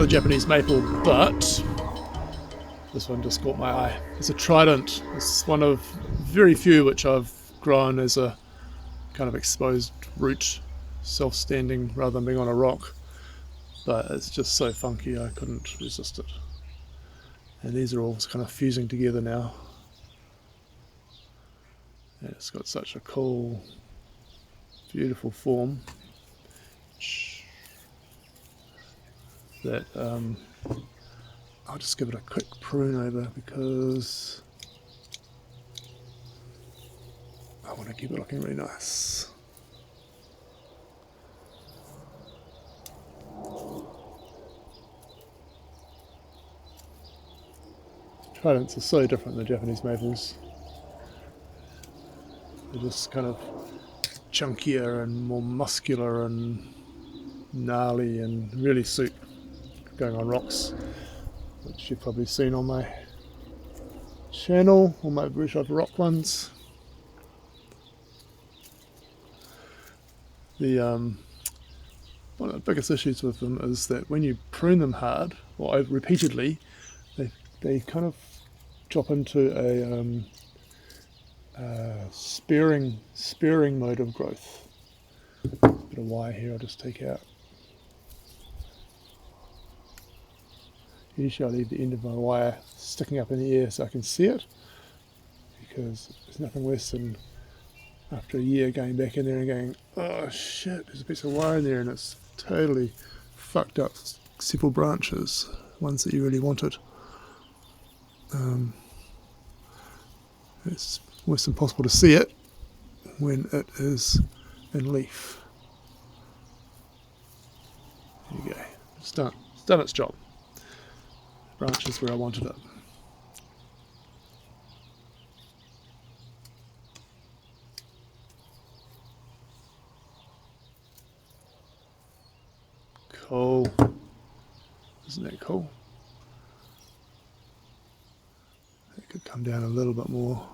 another Japanese maple, but this one just caught my eye. It's a trident. It's one of very few which I've grown as a kind of exposed root, self-standing rather than being on a rock. But it's just so funky I couldn't resist it. And these are all kind of fusing together now. And it's got such a cool, beautiful form that I'll just give it a quick prune over because I want to keep it looking really nice. Tridents are so different than Japanese maples. They're just kind of chunkier and more muscular and gnarly and really suit going on rocks, which you've probably seen on my channel, all my British rock ones. One of the biggest issues with them is that when you prune them hard or repeatedly, they kind of drop into a sparing mode of growth. Bit of wire here I'll just take out. Usually I leave the end of my wire sticking up in the air so I can see it, because there's nothing worse than after a year going back in there and going, oh shit, there's a piece of wire in there and it's totally fucked up several branches, ones that you really wanted. It's almost impossible to see it when it is in leaf. There you go, it's done its job. Branches where I wanted it. Cool. Isn't that cool? It could come down a little bit more,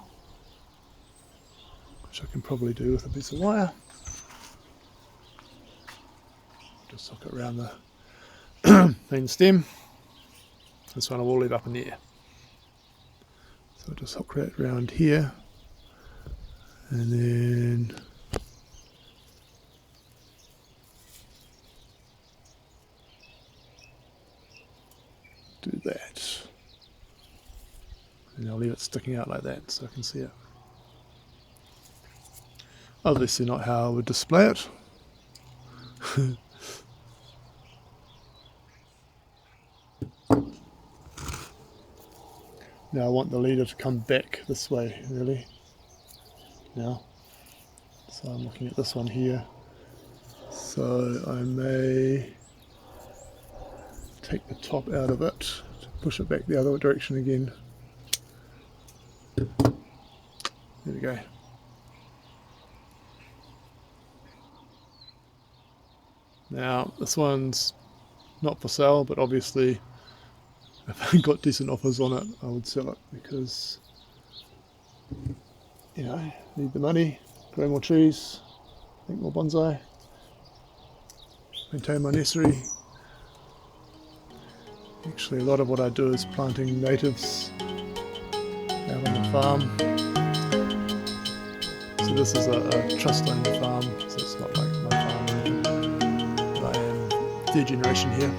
which I can probably do with a piece of wire. Just hook it around the main stem. This one I will leave up in the air. So I'll just hook that around here and then do that. And I'll leave it sticking out like that so I can see it. Obviously not how I would display it. Now I want the leader to come back this way, really. Now, so I'm looking at this one here. So I may take the top out of it to push it back the other direction again. There we go. Now this one's not for sale, but obviously if I got decent offers on it, I would sell it because, you know, need the money, grow more trees, make more bonsai, maintain my nursery. Actually, a lot of what I do is planting natives out on the farm. So this is a trust-owned farm, so it's not like my farm, but I am third generation here.